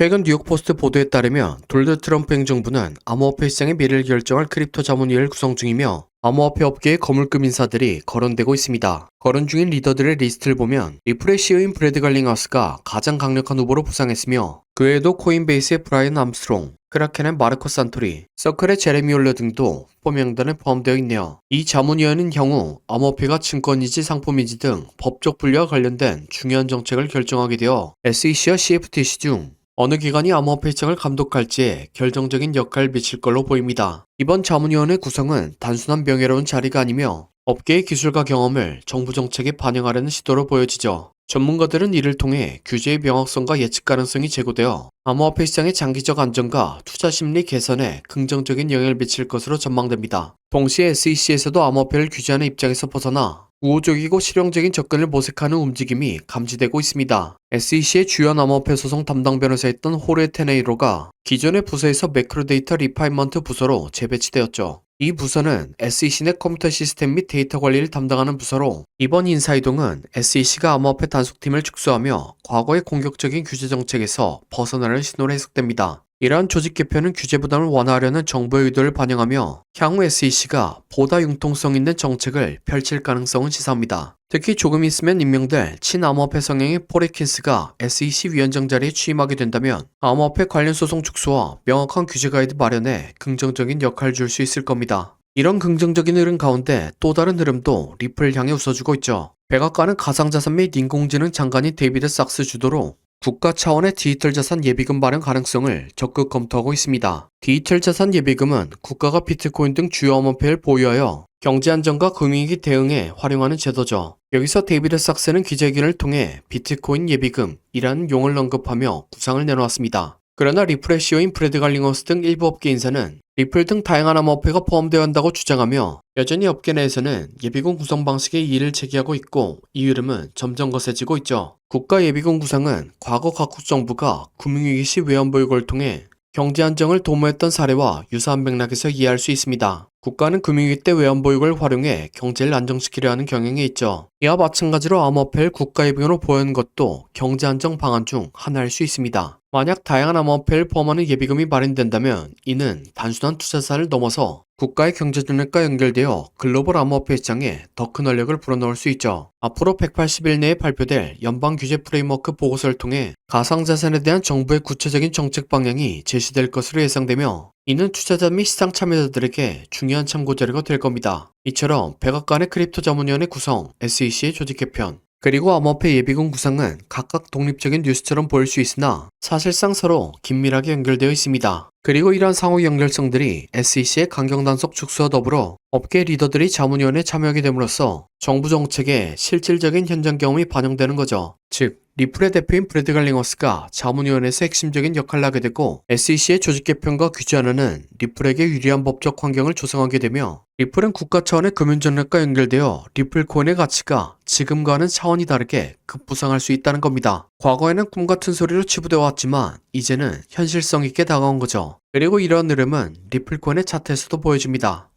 최근 뉴욕포스트 보도에 따르면 돌드 트럼프 행정부는 암호화폐 시장의 미래를 결정할 크립토 자문위를 구성 중이며 암호화폐 업계의 거물급 인사들이 거론되고 있습니다. 거론 중인 리더들의 리스트를 보면 리플의 CEO인 브래드 갈링하우스가 가장 강력한 후보로 부상했으며 그 외에도 코인베이스의 브라이언 암스트롱, 크라켄의 마르코 산토리, 서클의 제레미 홀러 등도 후보 명단에 포함되어 있네요. 이 자문위원은 향후 암호화폐가 증권이지 상품이지 등 법적 분류와 관련된 중요한 정책을 결정하게 되어 SEC와 CFTC 중 어느 기관이 암호화폐 시장을 감독할지에 결정적인 역할을 미칠 걸로 보입니다. 이번 자문위원회 구성은 단순한 명예로운 자리가 아니며 업계의 기술과 경험을 정부 정책에 반영하려는 시도로 보여지죠. 전문가들은 이를 통해 규제의 명확성과 예측 가능성이 제고되어 암호화폐 시장의 장기적 안정과 투자 심리 개선에 긍정적인 영향을 미칠 것으로 전망됩니다. 동시에 SEC에서도 암호화폐를 규제하는 입장에서 벗어나 우호적이고 실용적인 접근을 모색하는 움직임이 감지되고 있습니다. SEC의 주요 암호화폐 소송 담당 변호사였던 호르헤 테네이로가 기존의 부서에서 매크로데이터 리파인먼트 부서로 재배치되었죠. 이 부서는 SEC 내 컴퓨터 시스템 및 데이터 관리를 담당하는 부서로 이번 인사이동은 SEC가 암호화폐 단속팀을 축소하며 과거의 공격적인 규제 정책에서 벗어나는 신호로 해석됩니다. 이러한 조직 개편은 규제 부담을 완화하려는 정부의 의도를 반영하며 향후 SEC가 보다 융통성 있는 정책을 펼칠 가능성은 시사합니다. 특히 조금 있으면 임명될 친암호화폐 성향의 폴 애킨스가 SEC 위원장 자리에 취임하게 된다면 암호화폐 관련 소송 축소와 명확한 규제 가이드 마련에 긍정적인 역할을 줄 수 있을 겁니다. 이런 긍정적인 흐름 가운데 또 다른 흐름도 리플을 향해 웃어주고 있죠. 백악관은 가상자산 및 인공지능 장관인 데이비드 sak스 주도로 국가 차원의 디지털 자산 예비금 마련 가능성을 적극 검토하고 있습니다. 디지털 자산 예비금은 국가가 비트코인 등 주요 암호화폐를 보유하여 경제 안정과 금융위기 대응에 활용하는 제도죠. 여기서 데이비드 sak스는 기자회견을 통해 비트코인 예비금이라는 용어를 언급하며 구상을 내놓았습니다. 그러나 리플의 CEO인 브래드 갈링하우스 등 일부 업계 인사는 리플 등 다양한 암호화폐가 포함되어야 한다고 주장하며 여전히 업계 내에서는 예비금 구성 방식에 이의를 제기하고 있고 이 흐름은 점점 거세지고 있죠. 국가 예비금 구상은 과거 각국 정부가 금융위기 시 외환보유고를 통해 경제 안정을 도모했던 사례와 유사한 맥락에서 이해할 수 있습니다. 국가는 금융위기 때 외환보유고를 활용해 경제를 안정시키려 하는 경향이 있죠. 이와 마찬가지로 암호화폐를 국가 예비금으로 보유하는 것도 경제 안정 방안 중 하나일 수 있습니다. 만약 다양한 암호화폐를 포함하는 예비금이 마련된다면 이는 단순한 투자자를 넘어서 국가의 경제 전략과 연결되어 글로벌 암호화폐 시장에 더 큰 활력을 불어넣을 수 있죠. 앞으로 180일 내에 발표될 연방규제 프레임워크 보고서를 통해 가상자산에 대한 정부의 구체적인 정책 방향이 제시될 것으로 예상되며 이는 투자자 및 시장 참여자들에게 중요한 참고 자료가 될 겁니다. 이처럼 백악관의 크립토 자문위원회 구성, SEC의 조직 개편, 그리고 암호화폐 예비금 구상은 각각 독립적인 뉴스처럼 보일 수 있으나 사실상 서로 긴밀하게 연결되어 있습니다. 그리고 이러한 상호 연결성들이 SEC의 강경 단속 축소와 더불어 업계 리더들이 자문위원회에 참여하게 됨으로써 정부 정책의 실질적인 현장 경험이 반영되는 거죠. 즉, 리플의 대표인 브래드 갈링하우스가 자문위원회에서 핵심적인 역할을 하게 되고 SEC의 조직 개편과 규제 하나는 리플에게 유리한 법적 환경을 조성하게 되며 리플은 국가 차원의 금융 전략과 연결되어 리플 코인의 가치가 지금과는 차원이 다르게 급부상할 수 있다는 겁니다. 과거에는 꿈같은 소리로 치부되어 왔지만 이제는 현실성 있게 다가온 거죠. 그리고 이러한 흐름은 리플 코인의 차트에서도 보여줍니다.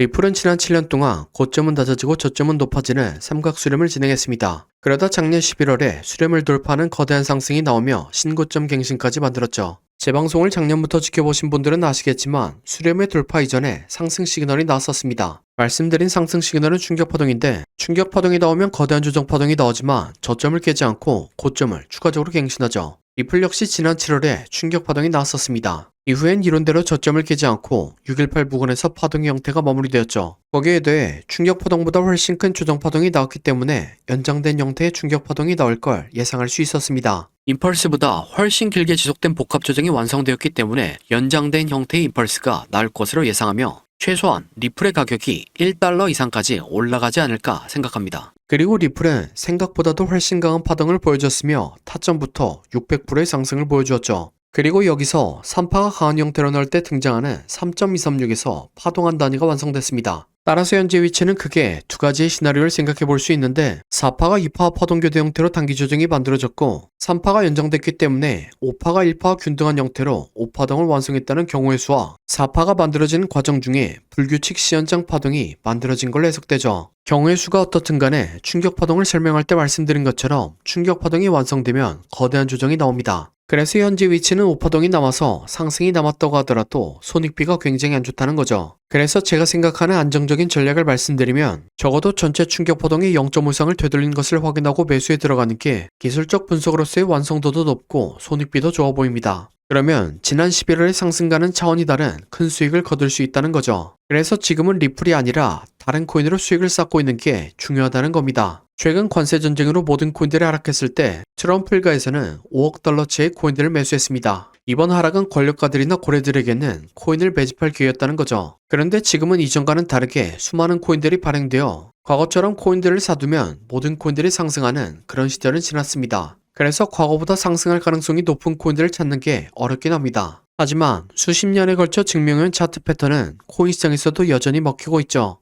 리플은 지난 7년 동안 고점은 낮아지고 저점은 높아지는 삼각 수렴을 진행했습니다. 그러다 작년 11월에 수렴을 돌파하는 거대한 상승이 나오며 신고점 갱신까지 만들었죠. 제 방송을 작년부터 지켜보신 분들은 아시겠지만 수렴의 돌파 이전에 상승 시그널이 나왔었습니다. 말씀드린 상승 시그널은 충격파동인데 충격파동이 나오면 거대한 조정파동이 나오지만 저점을 깨지 않고 고점을 추가적으로 갱신하죠. 리플 역시 지난 7월에 충격파동이 나왔었습니다. 이후엔 이론대로 저점을 깨지 않고 618 부근에서 파동의 형태가 마무리되었죠. 거기에 대해 충격파동보다 훨씬 큰 조정파동이 나왔기 때문에 연장된 형태의 충격파동이 나올 걸 예상할 수 있었습니다. 임펄스보다 훨씬 길게 지속된 복합 조정이 완성되었기 때문에 연장된 형태의 임펄스가 나올 것으로 예상하며 최소한 리플의 가격이 1달러 이상까지 올라가지 않을까 생각합니다. 그리고 리플은 생각보다도 훨씬 강한 파동을 보여줬으며 타점부터 600%의 상승을 보여주었죠. 그리고 여기서 3파가 강한 형태로 나올 때 등장하는 3.236에서 파동 한 단위가 완성됐습니다. 따라서 현재 위치는 크게 두 가지의 시나리오를 생각해 볼 수 있는데 4파가 2파 파동교대 형태로 단기 조정이 만들어졌고 3파가 연장됐기 때문에 5파가 1파와 균등한 형태로 5파동을 완성했다는 경우의 수와 4파가 만들어지는 과정 중에 불규칙 시연장 파동이 만들어진 걸로 해석되죠. 경우의 수가 어떻든 간에 충격 파동을 설명할 때 말씀드린 것처럼 충격 파동이 완성되면 거대한 조정이 나옵니다. 그래서 현재 위치는 5파동이 남아서 상승이 남았다고 하더라도 손익비가 굉장히 안 좋다는 거죠. 그래서 제가 생각하는 안정적인 전략을 말씀드리면 적어도 전체 충격파동이 0.5 이상을 되돌린 것을 확인하고 매수에 들어가는 게 기술적 분석으로서의 완성도도 높고 손익비도 좋아 보입니다. 그러면 지난 11월의 상승과는 차원이 다른 큰 수익을 거둘 수 있다는 거죠. 그래서 지금은 리플이 아니라 다른 코인으로 수익을 쌓고 있는 게 중요하다는 겁니다. 최근 관세 전쟁으로 모든 코인들이 하락했을 때 트럼프 일가에서는 5억 달러치의 코인들을 매수했습니다. 이번 하락은 권력가들이나 고래들에게는 코인을 매집할 기회였다는 거죠. 그런데 지금은 이전과는 다르게 수많은 코인들이 발행되어 과거처럼 코인들을 사두면 모든 코인들이 상승하는 그런 시절은 지났습니다. 그래서 과거보다 상승할 가능성이 높은 코인들을 찾는 게 어렵긴 합니다. 하지만 수십 년에 걸쳐 증명한 차트 패턴은 코인 시장에서도 여전히 먹히고 있죠.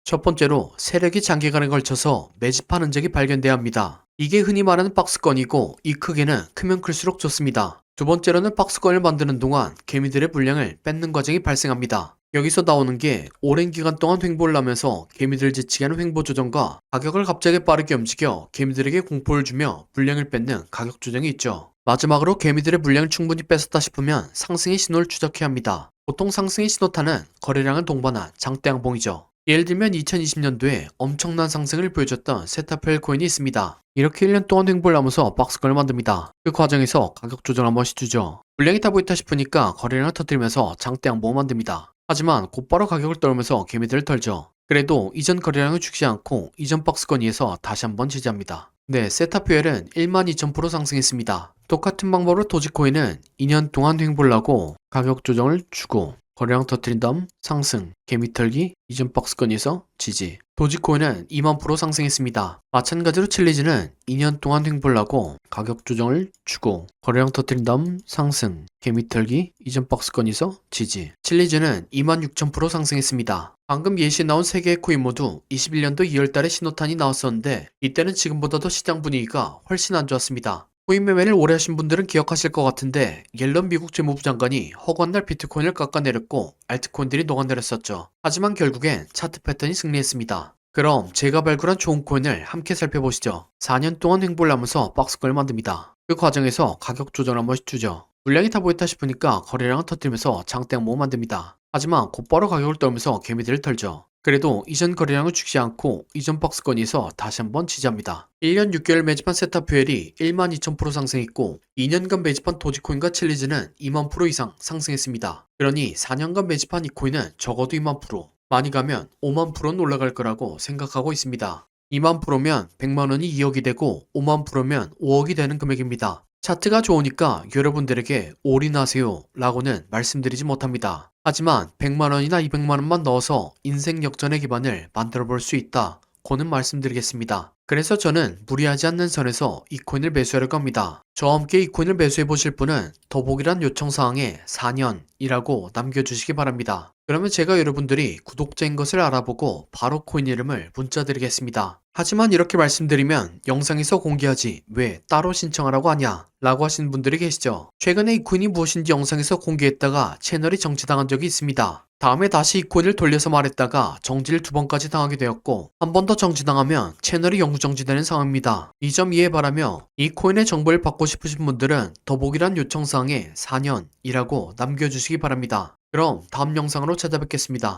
첫 번째로 세력이 장기간에 걸쳐서 매집한 흔적이 발견돼야 합니다. 이게 흔히 말하는 박스권이고 이 크기는 크면 클수록 좋습니다. 두 번째로는 박스권을 만드는 동안 개미들의 물량을 뺏는 과정이 발생합니다. 여기서 나오는 게 오랜 기간 동안 횡보를 하면서 개미들을 지치게 하는 횡보 조정과 가격을 갑자기 빠르게 움직여 개미들에게 공포를 주며 물량을 뺏는 가격 조정이 있죠. 마지막으로 개미들의 물량을 충분히 뺏었다 싶으면 상승의 신호를 추적해야 합니다. 보통 상승의 신호탄은 거래량을 동반한 장대 양봉이죠. 예를 들면 2020년도에 엄청난 상승을 보여줬던 세타펠 코인이 있습니다. 이렇게 1년 동안 횡보를 하면서 박스권을 만듭니다. 그 과정에서 가격 조정 한 번씩 주죠. 물량이 타고 있다 싶으니까 거래량을 터뜨리면서 장대 양봉을 만듭니다. 하지만 곧바로 가격을 떨면서 개미들을 털죠. 그래도 이전 거래량을 죽지 않고 이전 박스권 위에서 다시 한번 지지합니다. 네, 세타퓨엘은 12,000% 상승했습니다. 똑같은 방법으로 도지코인은 2년 동안 횡보를 하고 가격 조정을 주고 거래량 터뜨린 다음 상승, 개미 털기, 이전 박스권에서 지지. 도지코인은 2만% 상승했습니다. 마찬가지로 칠리즈는 2년 동안 횡보를 하고 가격 조정을 주고 거래량 터뜨린 다음 상승, 개미 털기, 이전 박스권에서 지지. 칠리즈는 26,000% 상승했습니다. 방금 예시에 나온 3개의 코인 모두 21년도 2월달에 신호탄이 나왔었는데 이때는 지금보다도 시장 분위기가 훨씬 안 좋았습니다. 코인 매매를 오래 하신 분들은 기억하실 것 같은데 옐런 미국 재무부 장관이 허구한 날 비트코인을 깎아내렸고 알트코인들이 녹아내렸었죠. 하지만 결국엔 차트 패턴이 승리했습니다. 그럼 제가 발굴한 좋은 코인을 함께 살펴보시죠. 4년 동안 횡보를 하면서 박스권을 만듭니다. 그 과정에서 가격 조정을 한 번씩 주죠. 물량이 타 보였다 싶으니까 거래량을 터뜨리면서 장대 양봉을 만듭니다. 하지만 곧바로 가격을 떨면서 개미들을 털죠. 그래도 이전 거래량을 죽이지 않고 이전 박스권에서 다시 한번 지지합니다. 1년 6개월 매집한 세타퓨엘이 12,000% 상승했고 2년간 매집한 도지코인과 칠리즈는 2만% 이상 상승했습니다. 그러니 4년간 매집한 이 코인은 적어도 2만%, 많이 가면 5만%는 올라갈 거라고 생각하고 있습니다. 2만%면 100만원이 2억이 되고 5만%면 5억이 되는 금액입니다. 차트가 좋으니까 여러분들에게 올인하세요 라고는 말씀드리지 못합니다. 하지만 100만원이나 200만원만 넣어서 인생 역전의 기반을 만들어 볼 수 있다 고는 말씀드리겠습니다. 그래서 저는 무리하지 않는 선에서 이 코인을 매수하려고 합니다. 저와 함께 이 코인을 매수해 보실 분은 더보기란 요청사항에 4년이라고 남겨주시기 바랍니다. 그러면 제가 여러분들이 구독자인 것을 알아보고 바로 코인 이름을 문자 드리겠습니다. 하지만 이렇게 말씀드리면 영상에서 공개하지 왜 따로 신청하라고 하냐 라고 하시는 분들이 계시죠. 최근에 이 코인이 무엇인지 영상에서 공개했다가 채널이 정지당한 적이 있습니다. 다음에 다시 이 코인을 돌려서 말했다가 정지를 2번까지 당하게 되었고 한 번 더 정지당하면 채널이 영구 정지되는 상황입니다. 이 점 이해 바라며 이 코인의 정보를 받고 싶으신 분들은 더보기란 요청사항에 4년이라고 남겨주시기 바랍니다. 그럼 다음 영상으로 찾아뵙겠습니다.